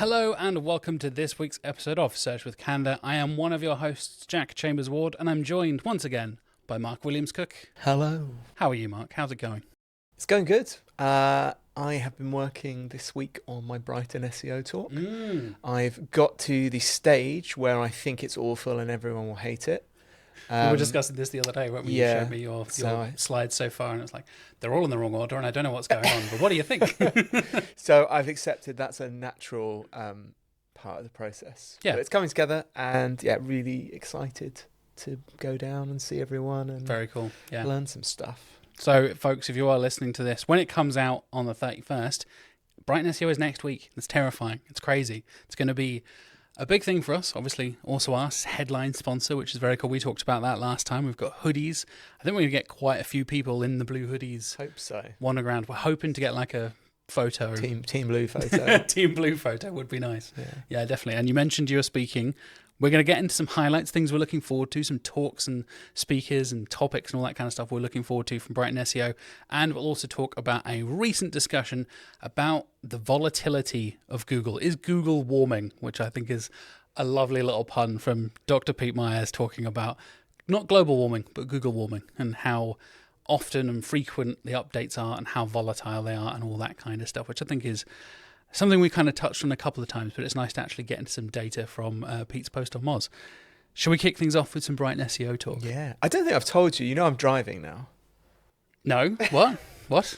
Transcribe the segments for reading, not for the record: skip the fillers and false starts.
Hello and welcome to this week's episode of Search with Candour. I am one of your hosts, Jack Chambers-Ward, and I'm joined once again by Mark Williams-Cook. Hello. How are you, Mark? How's it going? It's going good. I have been working this week on my Brighton SEO talk. I've got to the stage where I think it's awful and everyone will hate it. We were discussing this the other day when you showed me your slides so far, and it's like, they're all in the wrong order and I don't know what's going on, but what do you think? So I've accepted that's a natural part of the process. Yeah. But it's coming together and really excited to go down and see everyone and Very cool. Yeah. learn some stuff. So, folks, if you are listening to this, when it comes out on the 31st, Brighton SEO is next week. It's terrifying. It's crazy. It's going to be a big thing for us, obviously. Also our headline sponsor, which is very cool. We talked about that last time. We've got hoodies. I think we're going to get quite a few people in the blue hoodies. Hope so. Wandering around. We're hoping to get like a photo. Team blue photo. Team blue photo would be nice. Yeah, definitely. And you mentioned you were speaking. We're going to get into some highlights, things we're looking forward to, some talks and speakers and topics and all that kind of stuff we're looking forward to from Brighton SEO. And we'll also talk about a recent discussion about the volatility of Google. Is Google warming? Which I think is a lovely little pun from Dr. Pete Myers talking about not global warming, but Google warming and how often and frequent the updates are and how volatile they are and all that kind of stuff, which I think is something we kind of touched on a couple of times, but it's nice to actually get into some data from Pete's post on Moz. Shall we kick things off with some Brighton SEO talk? Yeah. I don't think I've told you. You know I'm driving now. No? What? What?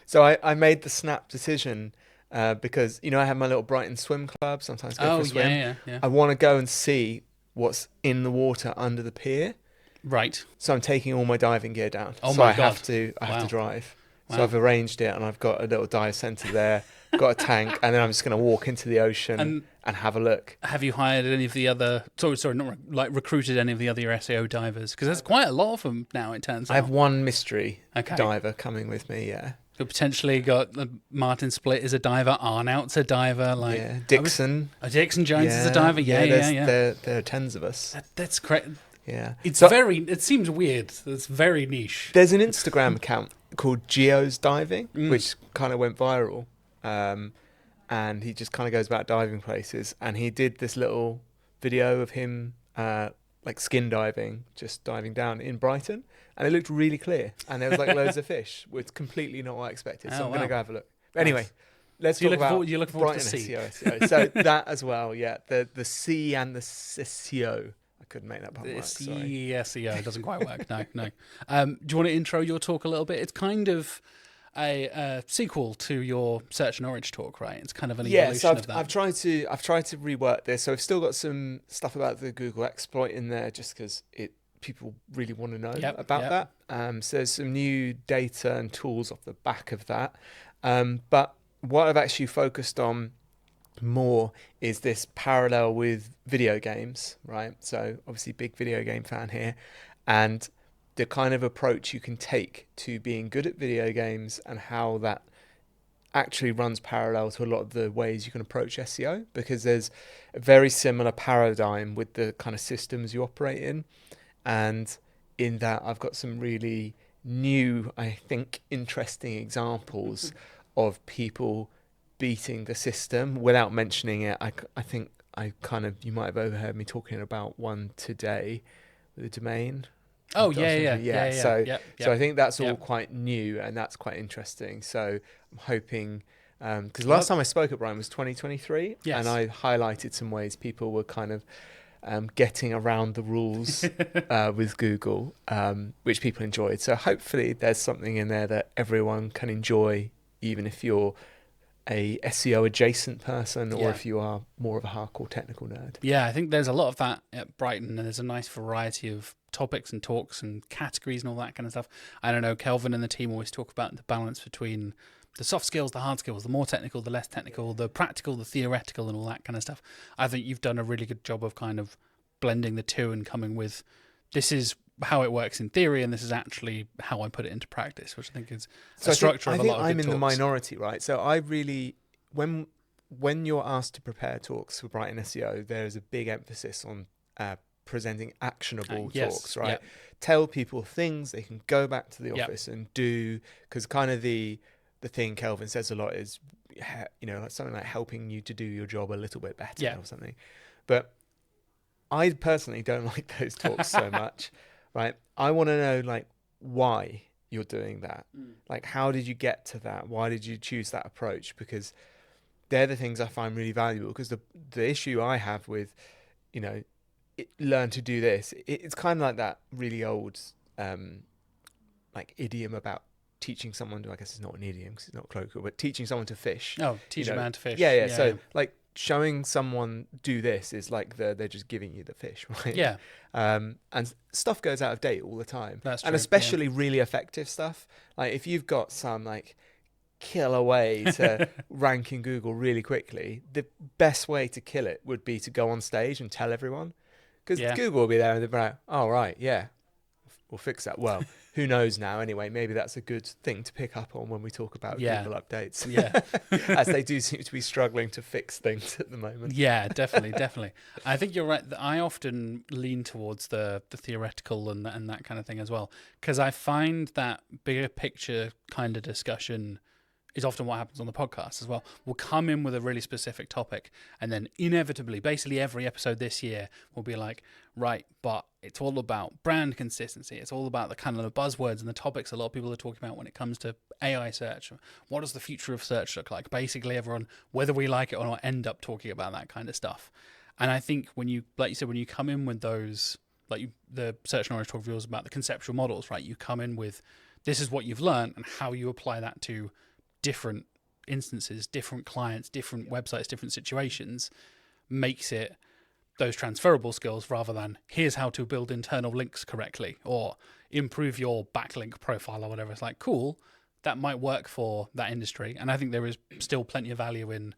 So I made the snap decision because, I have my little Brighton swim club. Sometimes go for a swim. Yeah. I want to go and see what's in the water under the pier. Right. So I'm taking all my diving gear down. Oh so my I God. have to drive. Wow. So I've arranged it and I've got a little dive centre there. Got a tank, and then I'm just going to walk into the ocean and have a look. Have you hired any of the other? Recruited any of the other SEO divers? Because there's quite a lot of them now. It turns out. I have one mystery diver coming with me. Yeah. So potentially got Martin Split is a diver. Arnout's a diver. Dixon. Dixon Jones is a diver. Yeah. There are tens of us. That's correct. Yeah. It seems weird. It's very niche. There's an Instagram account called Geo's Diving, which kind of went viral. And he just kind of goes about diving places, and he did this little video of him skin diving, just diving down in Brighton, and it looked really clear, and there was loads of fish, which is completely not what I expected. So I'm going to go have a look. But anyway, let's talk about you look forward Brighton to the SEO. So that as well, the C and the SEO. I couldn't make that part work. SEO doesn't quite work. No. Do you want to intro your talk a little bit? It's kind of a sequel to your Search and Orange talk, right? It's kind of an evolution of that. I've tried to rework this, so I've still got some stuff about the Google exploit in there, just because people really want to know about that. So there's some new data and tools off the back of that. But what I've actually focused on more is this parallel with video games, right? So obviously, big video game fan here, and the kind of approach you can take to being good at video games and how that actually runs parallel to a lot of the ways you can approach SEO, because there's a very similar paradigm with the kind of systems you operate in. And in that, I've got some really new, I think, interesting examples of people beating the system without mentioning it. I think you might have overheard me talking about one today with the domain. Oh, yeah. So I think that's all quite new, and that's quite interesting. So I'm hoping, because last time I spoke at Brighton was 2023, and I highlighted some ways people were kind of getting around the rules with Google, which people enjoyed. So hopefully there's something in there that everyone can enjoy, even if you're a SEO adjacent person or if you are more of a hardcore technical nerd. Yeah, I think there's a lot of that at Brighton, and there's a nice variety of topics and talks and categories and all that kind of stuff. I don't know, Kelvin and the team always talk about the balance between the soft skills, the hard skills, the more technical, the less technical, the practical, the theoretical, and all that kind of stuff. I think you've done a really good job of kind of blending the two and coming with, this is how it works in theory, and this is actually how I put it into practice, which I think is a structure of a lot of good talks. I think I'm in the minority, right? So I really, when you're asked to prepare talks for Brighton SEO, there is a big emphasis on presenting actionable talks, right? Tell people things they can go back to the office and do, because kind of the thing Kelvin says a lot is, like something like helping you to do your job a little bit better or something. But I personally don't like those talks so much, right? I want to know like why you're doing that. Like, how did you get to that? Why did you choose that approach? Because they're the things I find really valuable. Because the issue I have with, learn to do this, it's kind of like that really old like idiom about teaching someone to, I guess it's not an idiom because it's not colloquial, but teaching someone to fish. Oh, teach a man to fish. Yeah. So like showing someone do this is like they're just giving you the fish, right? Yeah. And stuff goes out of date all the time. That's true. And especially really effective stuff. Like if you've got some like killer way to rank in Google really quickly, the best way to kill it would be to go on stage and tell everyone. Because Google will be there and they'll be like, oh, right, yeah, we'll fix that. Well, who knows now anyway, maybe that's a good thing to pick up on when we talk about Google updates. Yeah. As they do seem to be struggling to fix things at the moment. Yeah, definitely. I think you're right. I often lean towards the theoretical and that kind of thing as well. Because I find that bigger picture kind of discussion is often what happens on the podcast as well. We'll come in with a really specific topic and then inevitably, basically every episode this year will be like, right, but it's all about brand consistency. It's all about the kind of the buzzwords and the topics a lot of people are talking about when it comes to AI search. What does the future of search look like? Basically everyone, whether we like it or not, end up talking about that kind of stuff. And I think when you, like you said, when you come in with those, the Search Knowledge Talk reveals about the conceptual models, right? You come in with, this is what you've learned and how you apply that to different instances, different clients, different websites, different situations, makes it those transferable skills rather than here's how to build internal links correctly or improve your backlink profile or whatever. It's like, cool, that might work for that industry. And I think there is still plenty of value in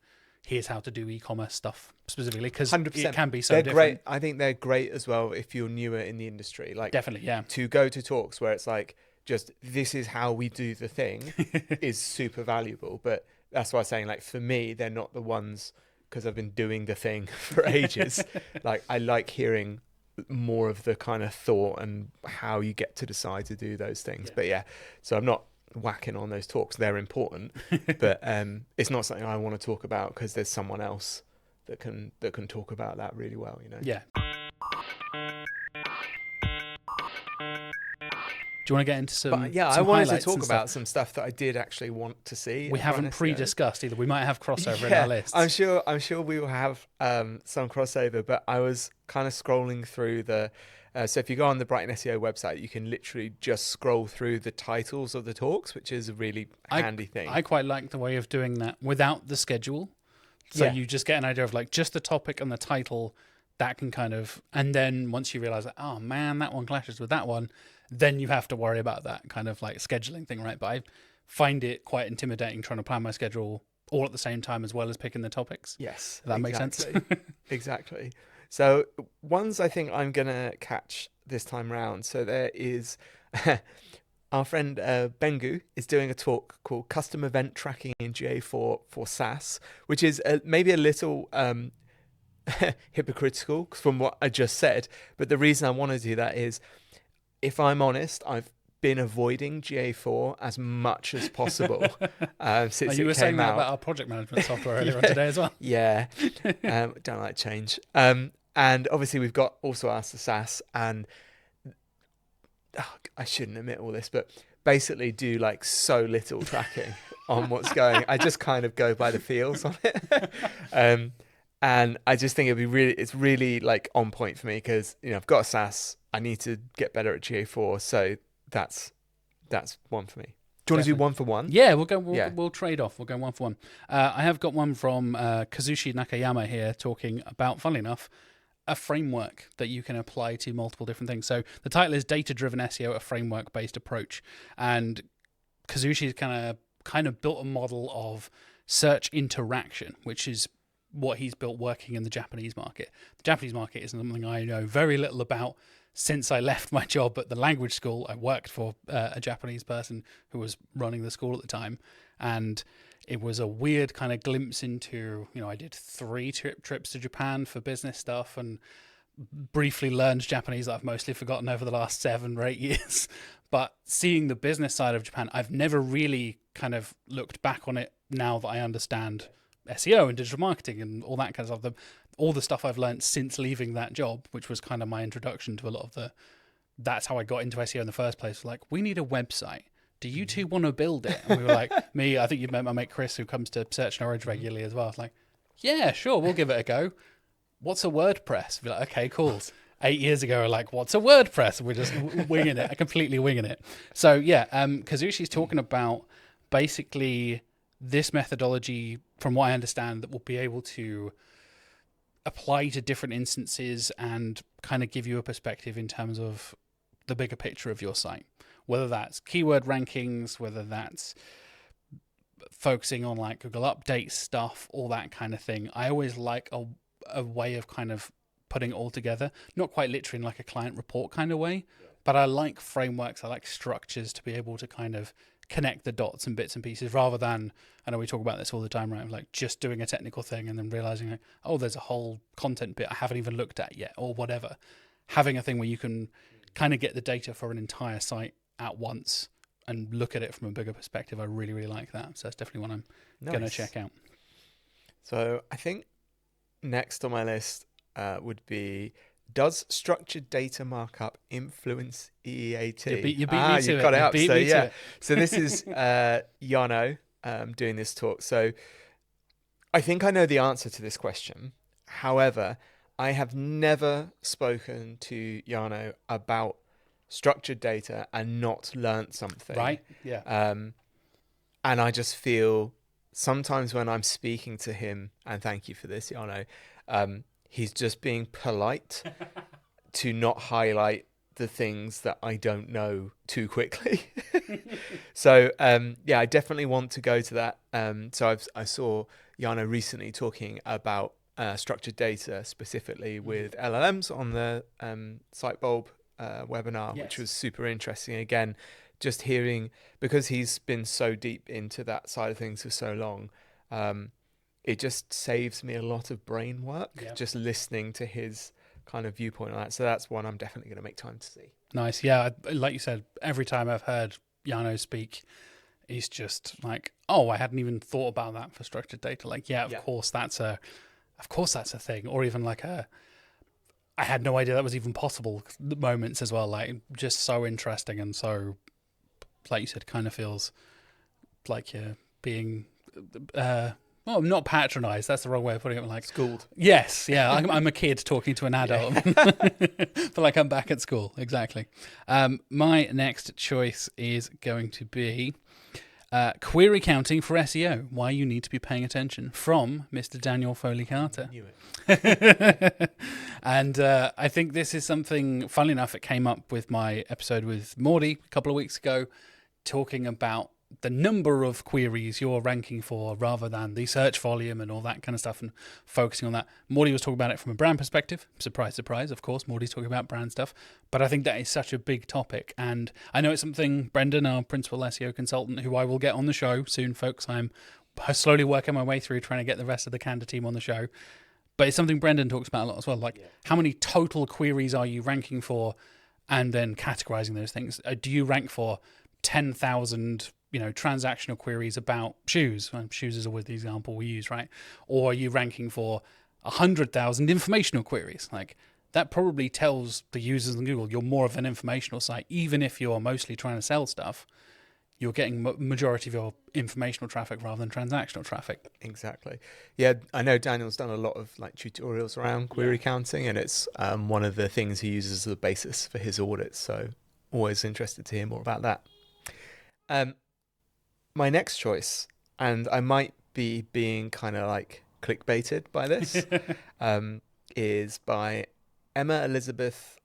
here's how to do e-commerce stuff specifically, because it can be so different. Great. I think they're great as well if you're newer in the industry. Like definitely, yeah. To go to talks where it's like, just this is how we do the thing is super valuable. But that's why I'm saying, like, for me, they're not the ones, because I've been doing the thing for ages. Like, I like hearing more of the kind of thought and how you get to decide to do those things. But so I'm not whacking on those talks. They're important, but it's not something I want to talk about because there's someone else that can talk about that really well, Yeah. Do you want to get into some? I wanted to talk about some stuff that I did actually want to see. We haven't pre-discussed either. We might have crossover in our list. I'm sure we will have some crossover. But I was kind of scrolling through the. So if you go on the Brighton SEO website, you can literally just scroll through the titles of the talks, which is a really handy thing. I quite like the way of doing that without the schedule. So you just get an idea of like just the topic and the title. That can kind of, and then once you realize that, oh man, that one clashes with that one, then you have to worry about that kind of like scheduling thing, right? But I find it quite intimidating trying to plan my schedule all at the same time as well as picking the topics. Yes. If that makes sense. Exactly. So ones I think I'm going to catch this time round. So there is our friend Bengü is doing a talk called Custom Event Tracking in GA4 for SaaS, which is maybe a little hypocritical from what I just said. But the reason I want to do that is, if I'm honest, I've been avoiding GA4 as much as possible since you were saying that out. about our project management software earlier on today as well. Yeah, don't like change. And obviously we've got also asked the SaaS, and I shouldn't admit all this, but basically do like so little tracking on what's going. I just kind of go by the feels on it. And I just think it's really like on point for me because, I've got a SaaS. I need to get better at GA4. So that's one for me. Do you want to do one for one? Yeah, we'll trade off. We'll go one for one. I have got one from Kazushi Nagayama here talking about, funnily enough, a framework that you can apply to multiple different things. So the title is Data-Driven SEO, a framework-based approach. And Kazushi's kind of built a model of search interaction, which is what he's built working in the Japanese market. The Japanese market is something I know very little about since I left my job at the language school. I worked for a Japanese person who was running the school at the time. And it was a weird kind of glimpse into, I did 3 trips to Japan for business stuff and briefly learned Japanese that I've mostly forgotten over the last 7 or 8 years. But seeing the business side of Japan, I've never really kind of looked back on it now that I understand SEO and digital marketing and all that kind of stuff, all the stuff I've learned since leaving that job, which was kind of my introduction to a lot of that's how I got into SEO in the first place. Like, we need a website. Do you two want to build it? And we were like, I think you've met my mate Chris, who comes to Search and Orange regularly as well. It's like, yeah, sure, we'll give it a go. What's a WordPress? Be like, okay, cool. 8 years ago, we're like, what's a WordPress? We're just winging it, completely winging it. So yeah, Kazushi's talking about basically this methodology, from what I understand, that will be able to apply to different instances and kind of give you a perspective in terms of the bigger picture of your site, whether that's keyword rankings, whether that's focusing on like Google Update stuff, all that kind of thing. I always like a way of kind of putting it all together, not quite literally in like a client report kind of way, but I like frameworks, I like structures to be able to kind of connect the dots and bits and pieces, rather than, I know we talk about this all the time, right? Like just doing a technical thing and then realizing like, oh, there's a whole content bit I haven't even looked at yet, or whatever. Having a thing where you can kind of get the data for an entire site at once and look at it from a bigger perspective, I really, really like that. So that's definitely one I'm going to check out. So I think next on my list would be, does structured data markup influence EEAT? You beat me to you've it. got it You up. beat So me to it. So this is Jarno doing this talk. So I think I know the answer to this question. However, I have never spoken to Jarno about structured data and not learnt something. Right, yeah. And I just feel sometimes when I'm speaking to him, and thank you for this, Jarno, he's just being polite to not highlight the things that I don't know too quickly. So I definitely want to go to that. So I saw Jarno recently talking about structured data, specifically with LLMs on the SiteBulb webinar, which was super interesting. Again, just hearing, because he's been so deep into that side of things for so long, it just saves me a lot of brain work, just listening to his kind of viewpoint on that. So that's one I'm definitely going to make time to see. Nice. Yeah, like you said, every time I've heard Jarno speak, he's just like, oh, I hadn't even thought about that for structured data. Like, of course that's a thing. Or even like I had no idea that was even possible moments as well. Like, just so interesting, and so, like you said, kind of feels like you're being well, not patronized, that's the wrong way of putting it. Like, schooled. Yes, yeah. I'm a kid talking to an adult. But like, I'm back at school. Exactly. My next choice is going to be query counting for SEO, why you need to be paying attention, from Mr. Daniel Foley Carter. Knew it. And I think this is something, funnily enough, it came up with my episode with Morty a couple of weeks ago, talking about the number of queries you're ranking for rather than the search volume and all that kind of stuff, and focusing on that. Morty was talking about it from a brand perspective. Surprise, surprise, of course, Morty's talking about brand stuff. But I think that is such a big topic. And I know it's something Brendan, our principal SEO consultant, who I will get on the show soon, folks. I'm slowly working my way through trying to get the rest of the Canada team on the show. But it's something Brendan talks about a lot as well. Like, how many total queries are you ranking for, and then categorizing those things? Do you rank for 10,000 transactional queries about shoes? Shoes is always the example we use, right? Or are you ranking for 100,000 informational queries? Like, that probably tells the users on Google you're more of an informational site. Even if you're mostly trying to sell stuff, you're getting majority of your informational traffic rather than transactional traffic. Exactly. Yeah, I know Daniel's done a lot of like tutorials around query counting, and it's one of the things he uses as the basis for his audits. So always interested to hear more about that. My next choice, and I might be being kind of like clickbaited by this, is by Emma Elizabeth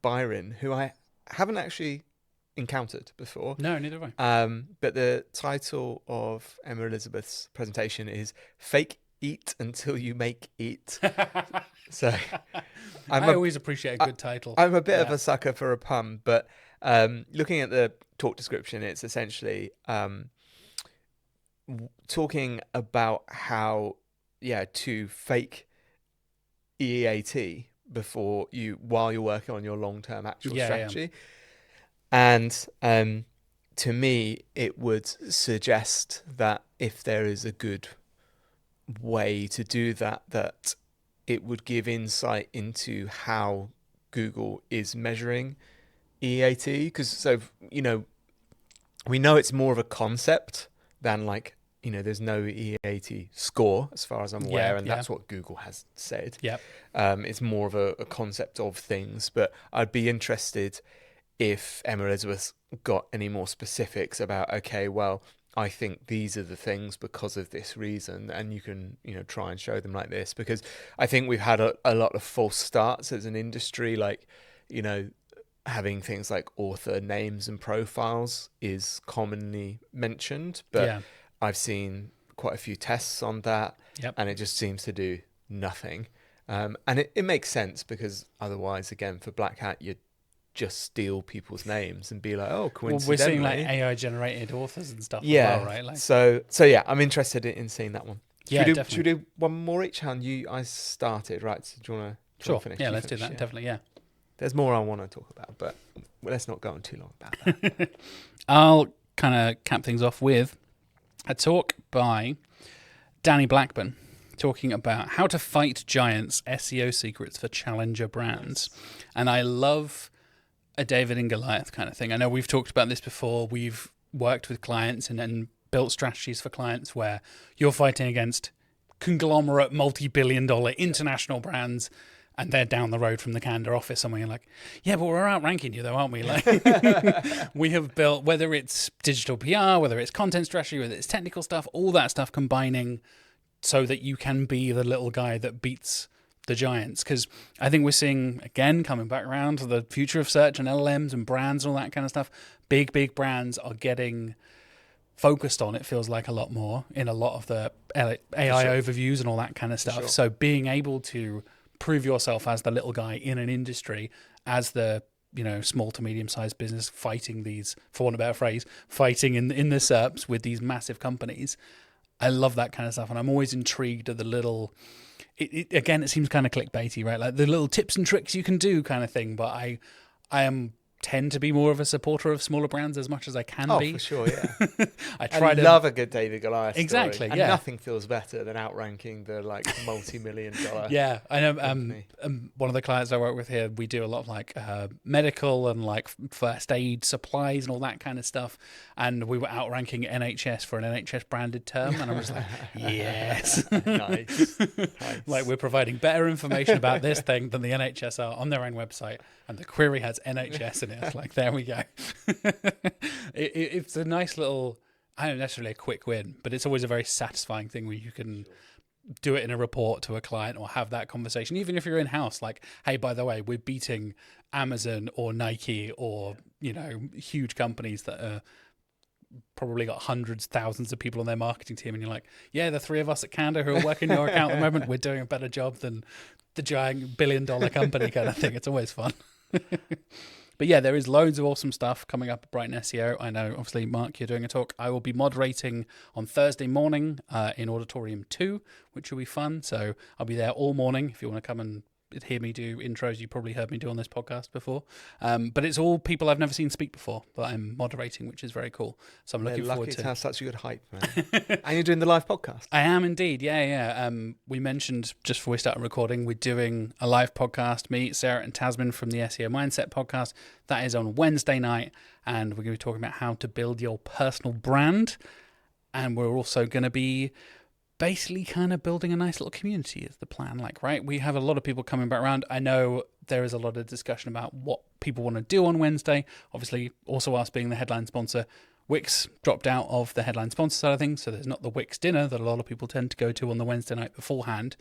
Byrne, who I haven't actually encountered before. No, neither have I. But the title of Emma Elizabeth's presentation is "Fake Eat Until You Make Eat." So I always appreciate a good title. I'm a bit of a sucker for a pun, but looking at the talk description, it's essentially talking about how to fake EEAT while you're working on your long-term actual strategy. And to me, it would suggest that if there is a good way to do that, that it would give insight into how Google is measuring EEAT. Because, so, you know, we know it's more of a concept than like, you know, there's no EEAT score as far as I'm aware, and that's what Google has said. It's more of a concept of things, but I'd be interested if Emma Elizabeth got any more specifics about, okay, well, I think these are the things because of this reason, and you can, you know, try and show them like this, because I think we've had a lot of false starts as an industry, like, you know, having things like author names and profiles is commonly mentioned, but I've seen quite a few tests on that, and it just seems to do nothing. And it makes sense, because otherwise, again, for Black Hat, you'd just steal people's names and be like, oh, coincidentally. Well, we're seeing like AI generated authors and stuff as well, right? Like, so yeah, I'm interested in seeing that one. Definitely. Should we do one more each? I started, right? So do you want to finish? Yeah, let's do that. Definitely, yeah. There's more I want to talk about, but let's not go on too long about that. I'll kind of cap things off with a talk by Danny Blackburn talking about how to fight giants, SEO secrets for challenger brands. And I love a David and Goliath kind of thing. I know we've talked about this before. We've worked with clients and built strategies for clients where you're fighting against conglomerate, multi-billion-dollar international brands, and they're down the road from the Canada office somewhere. You're like, yeah, but we're outranking you though, aren't we? Like, we have built, whether it's digital PR, whether it's content strategy, whether it's technical stuff, all that stuff combining so that you can be the little guy that beats the giants. Because I think we're seeing, again, coming back around to the future of search and LLMs and brands and all that kind of stuff, big brands are getting focused on, it feels like, a lot more in a lot of the AI overviews and all that kind of stuff. So being able to prove yourself as the little guy in an industry, as the, you know, small to medium sized business fighting these, for want of a better phrase, fighting in the SERPs with these massive companies. I love that kind of stuff, and I'm always intrigued at the little. Again, it seems kind of clickbaity, right? Like the little tips and tricks you can do, kind of thing. But I tend to be more of a supporter of smaller brands as much as I can be. Oh, for sure, yeah. I love a good David Goliath story. Exactly, and nothing feels better than outranking the like multi-million-dollar. Yeah, I know. One of the clients I work with here, we do a lot of like medical and like first aid supplies and all that kind of stuff. And we were outranking NHS for an NHS branded term, and I was like, yes, nice. Like we're providing better information about this thing than the NHS are on their own website, and the query has NHS in it. It's like, there we go. It's a nice little, I don't necessarily a quick win, but it's always a very satisfying thing where you can do it in a report to a client or have that conversation, even if you're in-house, like, hey, by the way, we're beating Amazon or Nike or, you know, huge companies that are probably got hundreds, thousands of people on their marketing team, and you're like, yeah, the three of us at Canada who are working your account at the moment, we're doing a better job than the giant billion-dollar company kind of thing. It's always fun. But yeah, there is loads of awesome stuff coming up at Brighton SEO. I know, obviously, Mark, you're doing a talk. I will be moderating on Thursday morning in Auditorium 2, which will be fun. So I'll be there all morning. If you want to come and hear me do intros, you probably heard me do on this podcast before. But it's all people I've never seen speak before that I'm moderating, which is very cool. So I'm looking forward to have such a good hype, man. And you're doing the live podcast. I am indeed, yeah. We mentioned just before we started recording, we're doing a live podcast. Me, Sarah and Tazmin from the SEO Mindset podcast. That is on Wednesday night, and we're going to be talking about how to build your personal brand. And we're also going to be basically kind of building a nice little community is the plan, like, right? We have a lot of people coming back around. I know there is a lot of discussion about what people want to do on Wednesday. Obviously, also us being the headline sponsor, Wix dropped out of the headline sponsor side of things, so there's not the Wix dinner that a lot of people tend to go to on the Wednesday night beforehand.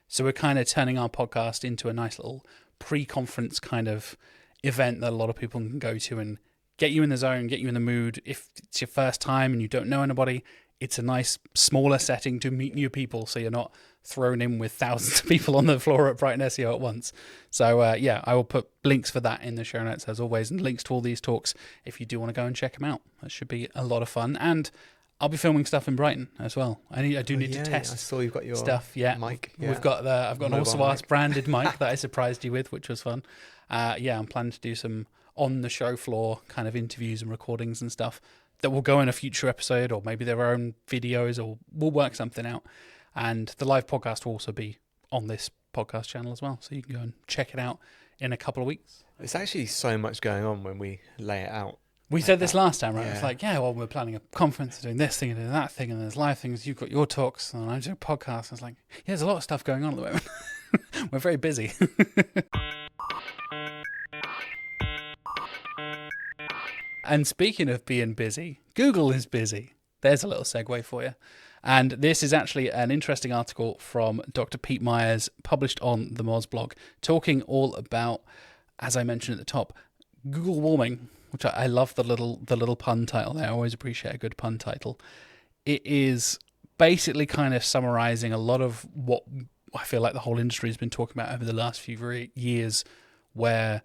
So we're kind of turning our podcast into a nice little pre-conference kind of event that a lot of people can go to and get you in the zone, get you in the mood. If it's your first time and you don't know anybody, it's a nice smaller setting to meet new people, so you're not thrown in with thousands of people on the floor at Brighton SEO at once. So yeah, I will put links for that in the show notes as always, and links to all these talks if you do want to go and check them out. That should be a lot of fun. And I'll be filming stuff in Brighton as well. I do need to test. I saw you've got your stuff. Yeah, mic. Yeah. I've got an Allswars branded mic that I surprised you with, which was fun. Yeah, I'm planning to do some on the show floor kind of interviews and recordings and stuff. that will go in a future episode, or maybe their own videos, or we'll work something out. And the live podcast will also be on this podcast channel as well, so you can go and check it out in a couple of weeks. There's actually so much going on when we lay it out. We said this last time, right? Yeah. It's like, well, we're planning a conference, doing this thing and doing that thing, and there's live things. You've got your talks, and I'm doing a podcast. And it's like, there's a lot of stuff going on at the moment. We're very busy. And speaking of being busy, Google is busy. There's a little segue for you. And this is actually an interesting article from Dr. Pete Myers, published on the Moz blog, talking all about, as I mentioned at the top, Google warming, which I love the little pun title there. I always appreciate a good pun title. It is basically kind of summarizing a lot of what I feel like the whole industry has been talking about over the last few years, where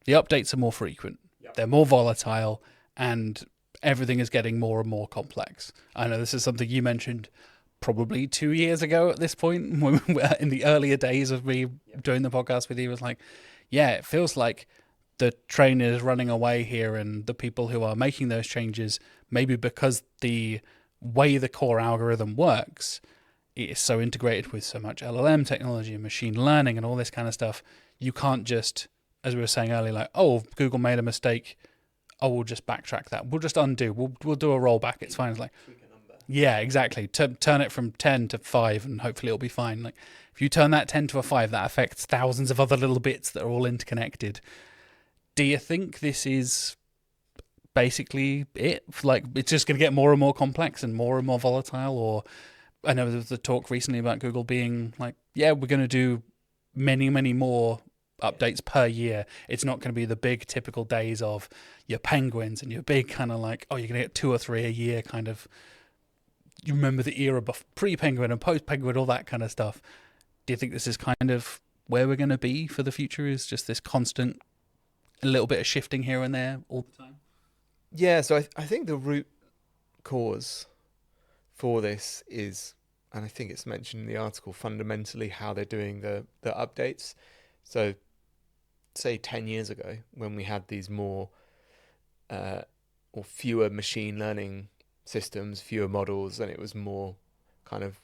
the updates are more frequent, they're more volatile, and everything is getting more and more complex. I know this is something you mentioned probably 2 years ago at this point, when we were in the earlier days of me doing the podcast with you. It was like, it feels like the train is running away here, and the people who are making those changes, maybe because the way the core algorithm works, it is so integrated with so much LLM technology and machine learning and all this kind of stuff, you can't just, as we were saying earlier, like, Google made a mistake, we'll just backtrack that. We'll just undo. We'll do a rollback. It's fine. It's like, yeah, exactly. Turn it from 10 to 5, and hopefully it'll be fine. Like, if you turn that 10 to a 5, that affects thousands of other little bits that are all interconnected. Do you think this is basically it? Like, it's just going to get more and more complex and more volatile? Or I know there was a talk recently about Google being like, we're going to do many, many more updates per year. It's not going to be the big typical days of your penguins and your big kind of like, you're going to get 2 or 3 a year kind of. You remember the era pre-penguin and post-penguin, all that kind of stuff. Do you think this is kind of where we're going to be for the future? Is just this constant, a little bit of shifting here and there all the time? Yeah, so I think the root cause for this is, and I think it's mentioned in the article, fundamentally how they're doing the updates. So say 10 years ago, when we had these more or fewer machine learning systems, fewer models, and it was more kind of,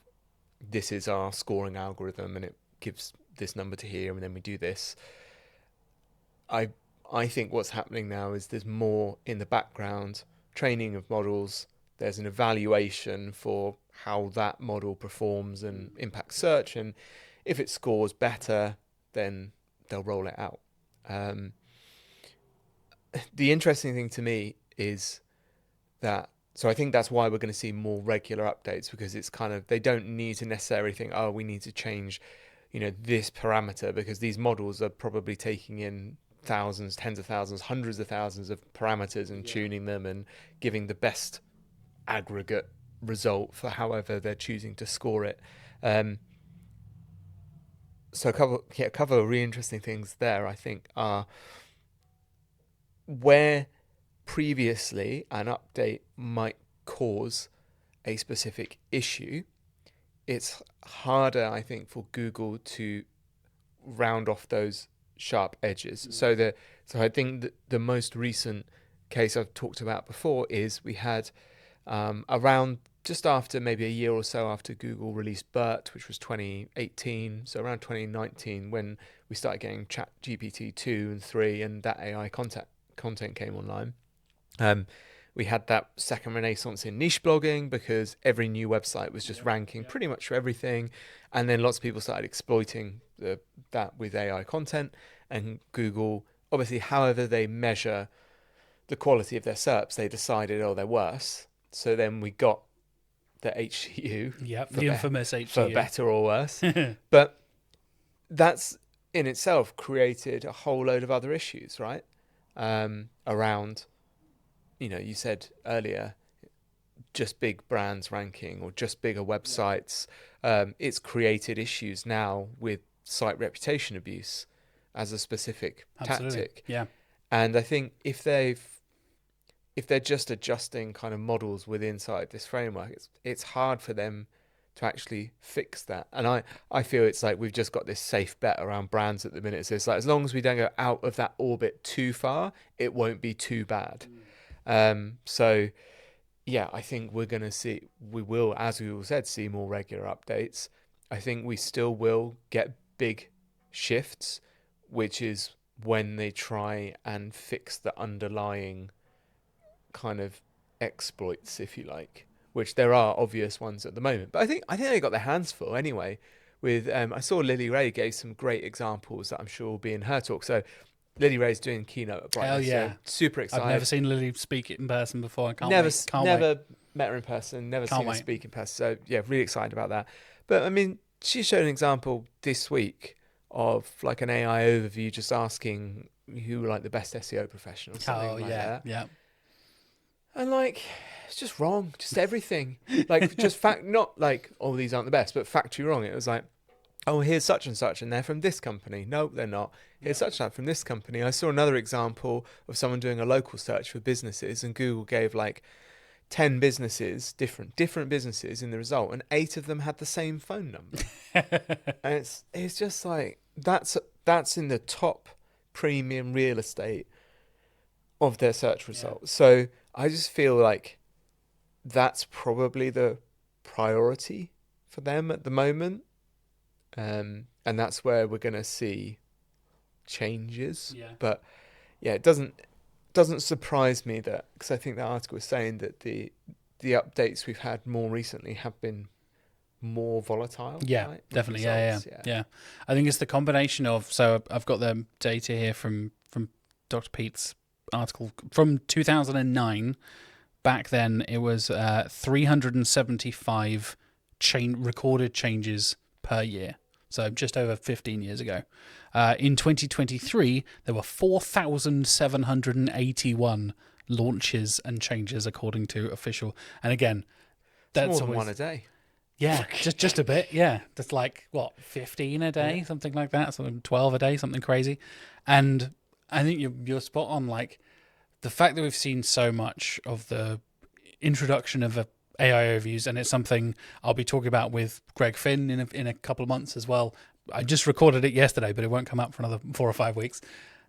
this is our scoring algorithm and it gives this number to here and then we do this. I think what's happening now is there's more in the background, training of models, there's an evaluation for how that model performs and impacts search, and if it scores better, then they'll roll it out. The interesting thing to me is that, so I think that's why we're going to see more regular updates, because it's kind of, they don't need to necessarily think, we need to change, this parameter, because these models are probably taking in thousands, tens of thousands, hundreds of thousands of parameters and tuning them and giving the best aggregate result for however they're choosing to score it. So a couple of really interesting things there, I think, are where previously an update might cause a specific issue, it's harder, I think, for Google to round off those sharp edges. So I think the most recent case I've talked about before is we had around just after maybe a year or so after Google released BERT, which was 2018, so around 2019, when we started getting ChatGPT 2 and 3 and that AI content came online. We had that second renaissance in niche blogging, because every new website was just ranking pretty much for everything, and then lots of people started exploiting that with AI content, and Google, obviously, however they measure the quality of their SERPs, they decided, they're worse. So then we got the HCU, the infamous HCU, for better or worse. But that's in itself created a whole load of other issues, right? Around, you said earlier, just big brands ranking or just bigger websites. It's created issues now with site reputation abuse as a specific tactic. Yeah. And I think if they're just adjusting kind of models inside this framework, it's hard for them to actually fix that. And I feel it's like we've just got this safe bet around brands at the minute. So it's like, as long as we don't go out of that orbit too far, it won't be too bad. So yeah, I think we will, as we all said, see more regular updates. I think we still will get big shifts, which is when they try and fix the underlying kind of exploits, if you like, which there are obvious ones at the moment. But I think they got their hands full anyway. With I saw Lily Ray gave some great examples that I'm sure will be in her talk. So Lily Ray's doing keynote at Brighton. Hell yeah. So super excited. I've never seen Lily speak it in person before. I can't never wait. Can't never wait. met her in person, never Can't seen her wait. speak in person. So yeah, really excited about that. But I mean, she showed an example this week of like an AI overview, just asking who were like the best SEO professionals, something like that. Yeah. And like, it's just wrong, just everything. Like, just fact, not like, oh, these aren't the best, but factually wrong. It was like, oh, here's such and such, and they're from this company. No, they're not. Here's such and such from this company. I saw another example of someone doing a local search for businesses, and Google gave like 10 businesses, different businesses in the result, and 8 of them had the same phone number. And it's just like, that's in the top premium real estate of their search results. So I just feel like that's probably the priority for them at the moment. And that's where we're going to see changes. Yeah. But yeah, it doesn't surprise me that, because I think that article was saying that the updates we've had more recently have been more volatile. Yeah, right? definitely. Results, Yeah. I think it's the combination of, so I've got the data here from Dr. Pete's article from 2009. Back then it was 375 recorded changes per year. So just over 15 years ago. In 2023, there were 4,781 launches and changes according to official. And again, that's more than always one a day. Yeah, just a bit. Yeah, that's like what, 15 a day, something like that, something 12 a day, something crazy. And I think you're spot on. Like the fact that we've seen so much of the introduction of AI overviews, and it's something I'll be talking about with Greg Finn in a couple of months as well. I just recorded it yesterday, but it won't come up for another 4 or 5 weeks.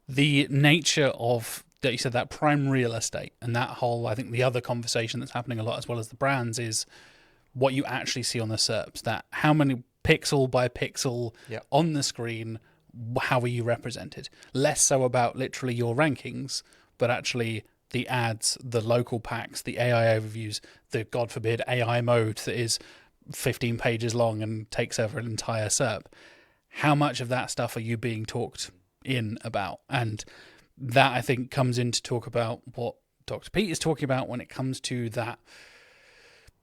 The nature of that, you said, that prime real estate, and that whole, I think the other conversation that's happening a lot as well as the brands is what you actually see on the SERPs, that how many pixel by pixel on the screen, how are you represented? Less so about literally your rankings, but actually the ads, the local packs, the AI overviews, the, God forbid, AI mode that is 15 pages long and takes over an entire SERP. How much of that stuff are you being talked in about? And that, I think, comes in to talk about what Dr. Pete is talking about when it comes to that,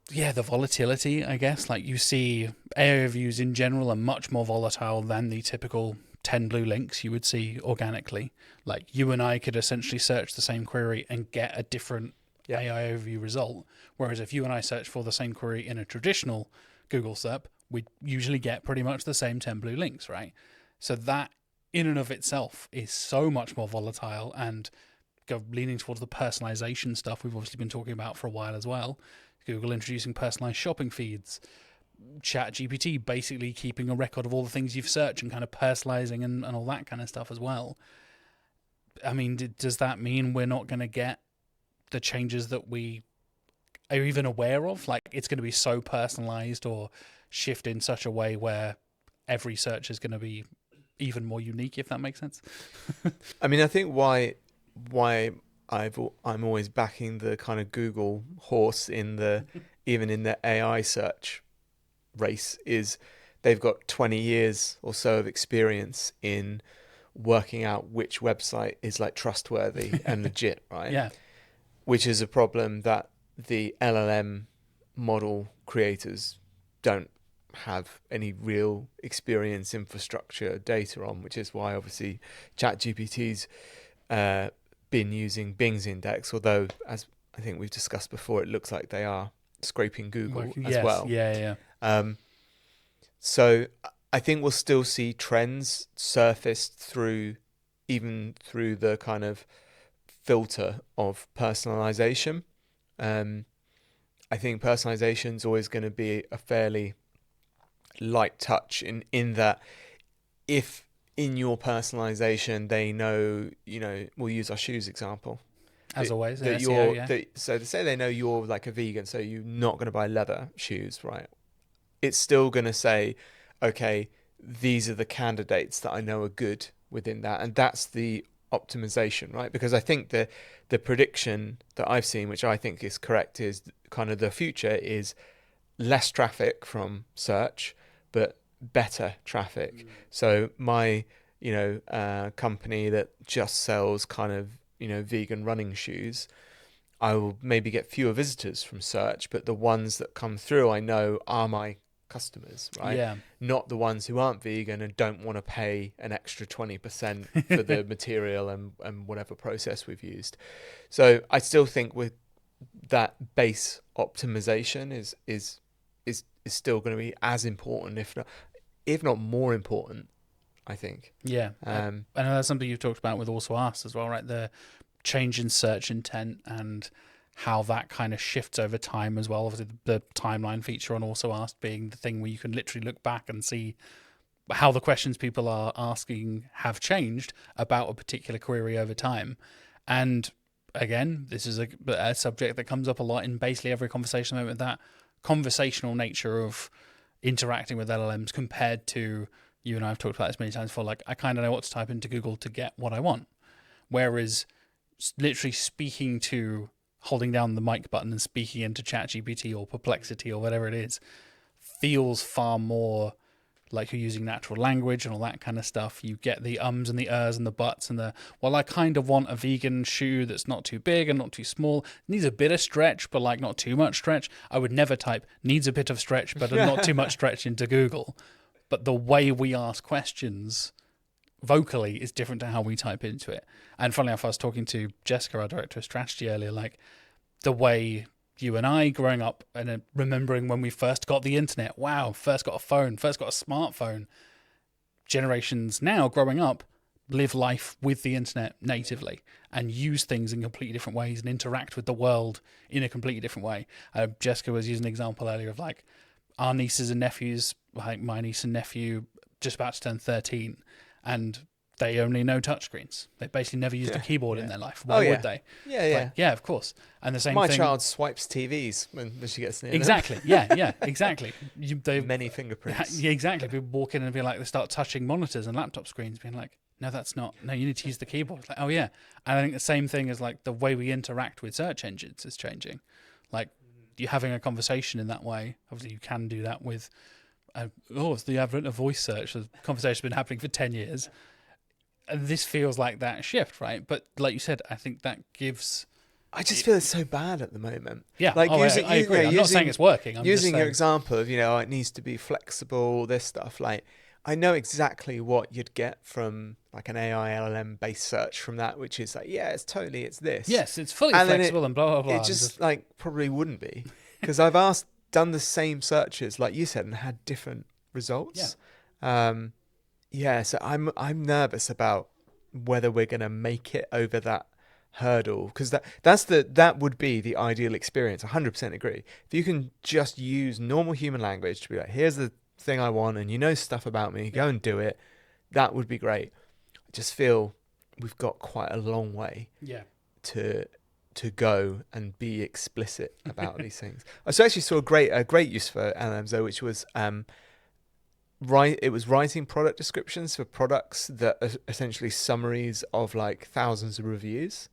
the volatility, I guess. Like you see AI overviews in general are much more volatile than the typical 10 blue links you would see organically. Like you and I could essentially search the same query and get a different AI overview result. Whereas if you and I search for the same query in a traditional Google SERP, we usually get pretty much the same 10 blue links, right? So that in and of itself is so much more volatile, and leaning towards the personalization stuff we've obviously been talking about for a while as well. Google introducing personalized shopping feeds, ChatGPT basically keeping a record of all the things you've searched and kind of personalizing and all that kind of stuff as well. I mean, does that mean we're not going to get the changes that we are even aware of? Like it's going to be so personalized or shift in such a way where every search is going to be even more unique, if that makes sense. I mean, I think why I'm always backing the kind of Google horse in the even in the AI search race is they've got 20 years or so of experience in working out which website is like trustworthy and legit, right? Yeah. Which is a problem that the LLM model creators don't have any real experience, infrastructure, data on, which is why obviously ChatGPT's been using Bing's index, although as I think we've discussed before, it looks like they are scraping Google as well. Yeah. So I think we'll still see trends surfaced through the kind of filter of personalization. I think personalization is always going to be a fairly light touch in that if in your personalization they know, we'll use our shoes example. as always, that SEO, so to say they know you're like a vegan, so you're not going to buy leather shoes, right? It's still going to say, okay, these are the candidates that I know are good within that, and that's the optimization, right? Because I think the prediction that I've seen, which I think is correct, is kind of the future is less traffic from search, but better traffic. So my company that just sells kind of vegan running shoes, I will maybe get fewer visitors from search, but the ones that come through I know are my customers, right? Yeah. Not the ones who aren't vegan and don't want to pay an extra 20% for the material and whatever process we've used. So I still think with that base optimization is still going to be as important, if not more important, I think. Yeah. I know that's something you've talked about with Also Asked as well, right? The change in search intent and how that kind of shifts over time as well. Obviously, the timeline feature on Also Asked being the thing where you can literally look back and see how the questions people are asking have changed about a particular query over time. And again, this is a subject that comes up a lot in basically every conversation moment, that conversational nature of interacting with LLMs compared to, you and I have talked about this many times before, like I kind of know what to type into Google to get what I want. Whereas literally speaking to, holding down the mic button and speaking into ChatGPT or Perplexity or whatever it is, feels far more like you're using natural language and all that kind of stuff. You get the ums and the ers and the buts and the, well, I kind of want a vegan shoe that's not too big and not too small. Needs a bit of stretch, but like not too much stretch. I would never type needs a bit of stretch, but not too much stretch into Google. But the way we ask questions vocally is different to how we type into it. And funnily enough, I was talking to Jessica, our director of strategy, earlier, like the way you and I growing up and remembering when we first got the internet, first got a phone, first got a smartphone. Generations now growing up live life with the internet natively and use things in completely different ways and interact with the world in a completely different way. Jessica was using an example earlier of like our nieces and nephews, like my niece and nephew just about to turn 13, and they only know touchscreens. They basically never used a keyboard in their life. Why would they? Yeah, of course. And the same My thing. My child swipes TVs when she gets near Exactly. them. Exactly. Many fingerprints. Yeah, exactly. People walk in and be like, they start touching monitors and laptop screens, being like, no, that's not. No, you need to use the keyboard. It's like, oh yeah. And I think the same thing is like the way we interact with search engines is changing. Like you're having a conversation in that way. Obviously, you can do that with. It's the advent of voice search. The conversation's been happening for 10 years. And this feels like that shift, right? But like you said, I think that gives. I just feel it's so bad at the moment. Yeah, like I agree. I'm not saying it's working. I'm using just your example of it needs to be flexible. This stuff, like I know exactly what you'd get from like an AI LLM based search from that, which is like, it's this. Yes, it's fully flexible and blah blah blah. It just like probably wouldn't be, because I've done the same searches like you said and had different results. So I'm nervous about whether we're going to make it over that hurdle, because that would be the ideal experience. 100% agree. If you can just use normal human language to be like, here's the thing I want, and stuff about me, go and do it, that would be great. I just feel we've got quite a long way to go and be explicit about these things. I actually saw a great use for LLMs though, which was it was writing product descriptions for products that are essentially summaries of like thousands of reviews.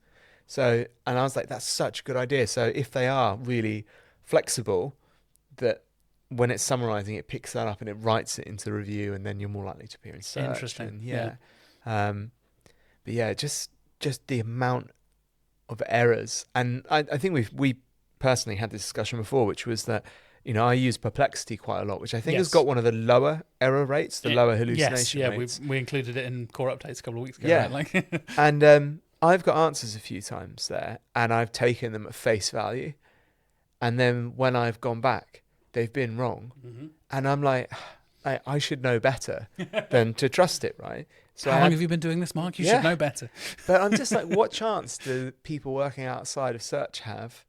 So, and I was like, that's such a good idea. So if they are really flexible, that when it's summarizing, it picks that up and it writes it into the review, and then you're more likely to appear in search. Interesting. But yeah, just the amount of errors. And I think we personally had this discussion before, which was that, I use Perplexity quite a lot, which I think has got one of the lower error rates, the lower hallucination rates. We included it in core updates a couple of weeks ago. Yeah. Right? And I've got answers a few times there, and I've taken them at face value. And then when I've gone back, they've been wrong. Mm-hmm. And I'm like, I should know better than to trust it, right? So how long have you been doing this, Mark? You should know better. But I'm just like, what chance do people working outside of search have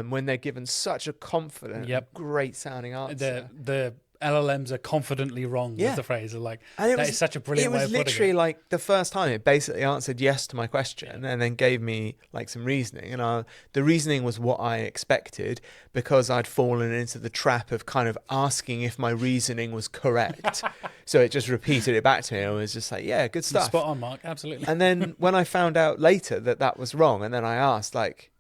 when they're given such a confident, great sounding answer? The LLMs are confidently wrong, was the phrase. Like, and that is such a brilliant way of putting it. It was literally like the first time it basically answered yes to my question and then gave me like some reasoning. And the reasoning was what I expected, because I'd fallen into the trap of kind of asking if my reasoning was correct. So it just repeated it back to me. And I was just like, yeah, good stuff. Spot on, Mark. Absolutely. And then when I found out later that was wrong, and then I asked, like,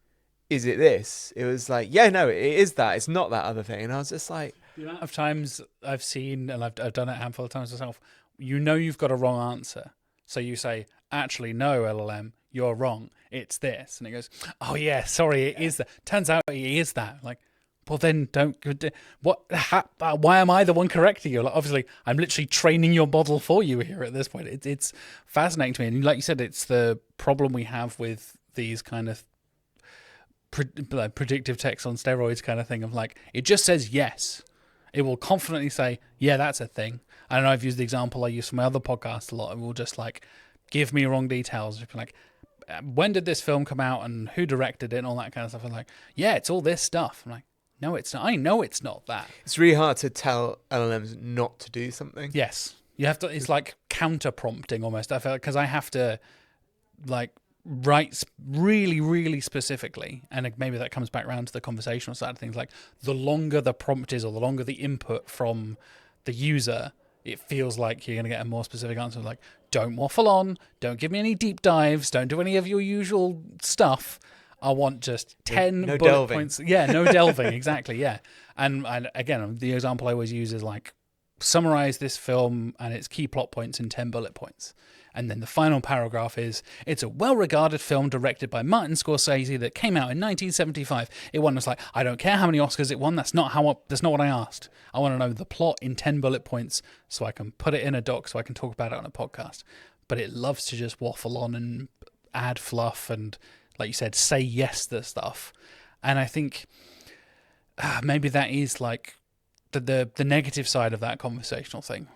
is it this? It was like, yeah, no, it is that. It's not that other thing. And I was just like, the amount of times I've seen, and I've done it a handful of times myself, you've got a wrong answer. So you say, actually, no, LLM, you're wrong. It's this. And it goes, oh, yeah, sorry, it is that. Turns out it is that. Like, well, then why am I the one correcting you? Like, obviously, I'm literally training your model for you here at this point. It's fascinating to me. And like you said, it's the problem we have with these kind of predictive text on steroids kind of thing of like, it just says yes. It will confidently say, yeah, that's a thing. I don't know, I've used the example I use from my other podcast a lot. It will just like give me wrong details. Like, when did this film come out and who directed it and all that kind of stuff. I'm like, yeah, it's all this stuff. I'm like, no, it's not. I know it's not that. It's really hard to tell LLMs not to do something. Yes. You have to, it's like counter prompting almost. I feel like, because I have to like write really, really specifically, and maybe that comes back around to the conversational side of things, like the longer the prompt is or the longer the input from the user, it feels like you're going to get a more specific answer, like, don't waffle on, don't give me any deep dives, don't do any of your usual stuff. I want just 10 no bullet delving. points. Yeah, no delving, exactly, yeah. And again, the example I always use is like, summarize this film and its key plot points in 10 bullet points. And then the final paragraph is, it's a well-regarded film directed by Martin Scorsese that came out in 1975. It won. It's like, I don't care how many Oscars it won. That's not what I asked. I want to know the plot in 10 bullet points so I can put it in a doc so I can talk about it on a podcast. But it loves to just waffle on and add fluff and, like you said, say yes to stuff. And I think maybe that is like the negative side of that conversational thing.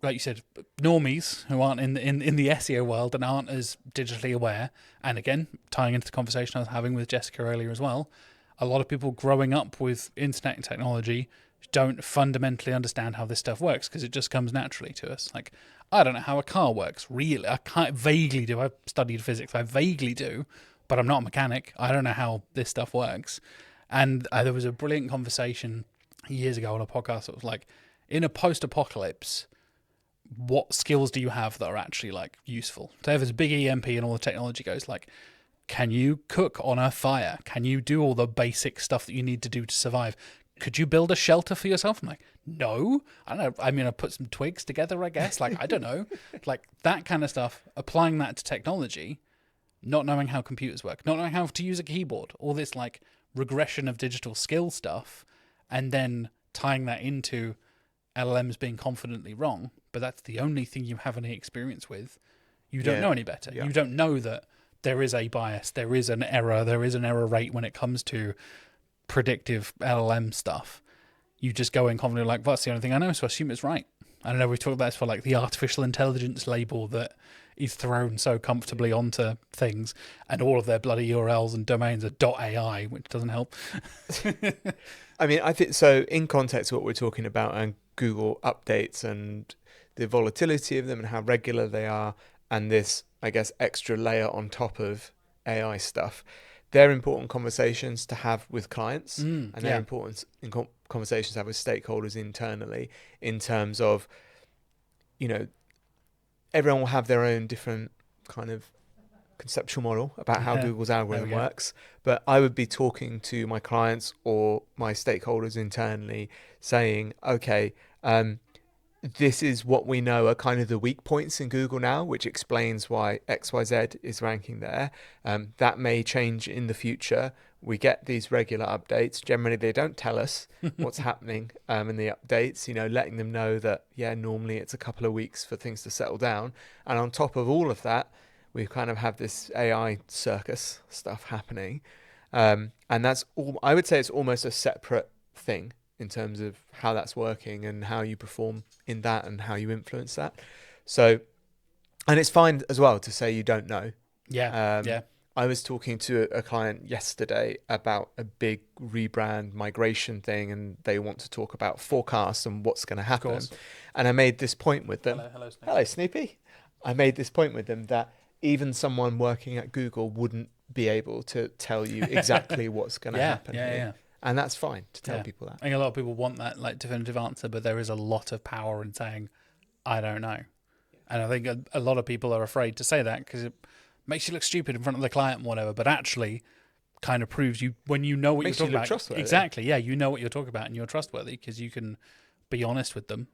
Like you said, normies who aren't in the SEO world and aren't as digitally aware, and again, tying into the conversation I was having with Jessica earlier as well, a lot of people growing up with internet and technology don't fundamentally understand how this stuff works because it just comes naturally to us. Like, I don't know how a car works, really. I vaguely do. I've studied physics. I vaguely do, but I'm not a mechanic. I don't know how this stuff works. And there was a brilliant conversation years ago on a podcast that was like, in a post-apocalypse, what skills do you have that are actually like useful? So if there's a big EMP and all the technology goes, like, can you cook on a fire? Can you do all the basic stuff that you need to do to survive? Could you build a shelter for yourself? I'm like, no. I don't know. I mean, I put some twigs together, I guess. Like, I don't know. Like, that kind of stuff, applying that to technology, not knowing how computers work, not knowing how to use a keyboard, all this like regression of digital skill stuff, and then tying that into LLMs being confidently wrong, but that's the only thing you have any experience with. You don't know any better. Yeah. You don't know that there is a bias, there is an error rate when it comes to predictive LLM stuff. You just go in confidently like, well, that's the only thing I know, so I assume it's right. I don't know, we've talked about this for like the artificial intelligence label that is thrown so comfortably onto things, and all of their bloody URLs and domains are .ai, which doesn't help. I mean, I think so in context of what we're talking about and Google updates and the volatility of them and how regular they are, and this, I guess, extra layer on top of AI stuff, they're important conversations to have with clients, and they're important conversations to have with stakeholders internally in terms of, you know, everyone will have their own different kind of conceptual model about how Google's algorithm works, but I would be talking to my clients or my stakeholders internally saying, okay, this is what we know are kind of the weak points in Google now, which explains why XYZ is ranking there. That may change in the future. We get these regular updates. Generally, they don't tell us what's happening in the updates, you know, letting them know that, yeah, normally it's a couple of weeks for things to settle down. And on top of all of that, we kind of have this AI circus stuff happening. And that's all, I would say it's almost a separate thing in terms of how that's working and how you perform in that and how you influence that. So, and it's fine as well to say you don't know. Yeah. I was talking to a client yesterday about a big rebrand migration thing, and they want to talk about forecasts and what's going to happen. And I made this point with them. Hello, Snoopy. Hello, Snoopy. I made this point with them that even someone working at Google wouldn't be able to tell you exactly what's going to happen here. Yeah. And that's fine to tell people that. I think a lot of people want that like definitive answer, but there is a lot of power in saying, I don't know. And I think a lot of people are afraid to say that because it makes you look stupid in front of the client and whatever, but actually kind of proves you when you know what you're talking about. Trustworthy. Exactly. Yeah, you know what you're talking about and you're trustworthy because you can be honest with them.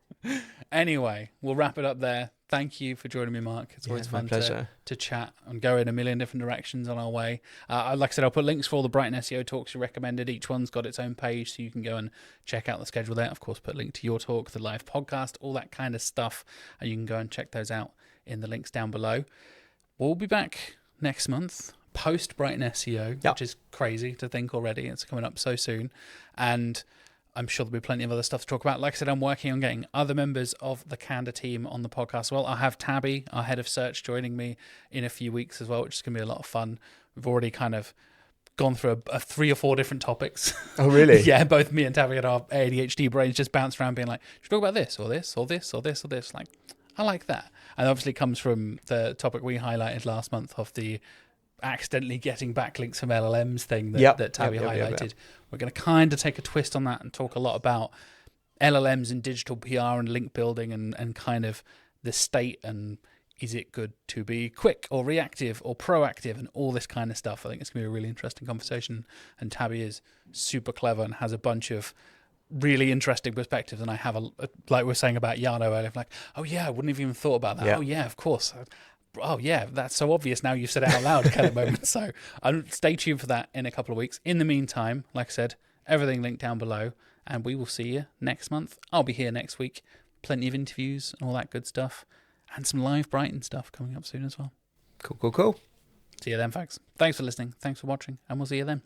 Anyway, we'll wrap it up there. Thank you for joining me, Mark. It's always fun to chat and go in a million different directions on our way. Like I said, I'll put links for all the Brighton SEO talks you recommended. Each one's got its own page, so you can go and check out the schedule there. Of course, put a link to your talk, the live podcast, all that kind of stuff. And you can go and check those out in the links down below. We'll be back next month, post Brighton SEO, which is crazy to think already. It's coming up so soon. And I'm sure there'll be plenty of other stuff to talk about. Like I said, I'm working on getting other members of the Canada team on the podcast as well. I'll have Tabby, our head of search, joining me in a few weeks as well, which is going to be a lot of fun. We've already kind of gone through a 3 or 4 different topics. Oh, really? Yeah, both me and Tabby and our ADHD brains just bounce around being like, should we talk about this or this or this or this or this? Like, I like that. And obviously it comes from the topic we highlighted last month of the accidentally getting backlinks from LLMs thing that Tabby highlighted. We're going to kind of take a twist on that and talk a lot about LLMs and digital PR and link building and kind of the state and is it good to be quick or reactive or proactive and all this kind of stuff. I think it's going to be a really interesting conversation, and Tabby is super clever and has a bunch of really interesting perspectives, and I have like we were saying about Jarno earlier, like, oh yeah, I wouldn't have even thought about that. Oh yeah, of course. Oh yeah, that's so obvious now you've said it out loud kind of moment. So stay tuned for that in a couple of weeks. In the meantime, like I said, everything linked down below, and we will see you next month. I'll be here next week. Plenty of interviews and all that good stuff, and some live Brighton stuff coming up soon as well. Cool. See you then, folks. Thanks for listening. Thanks for watching, and we'll see you then.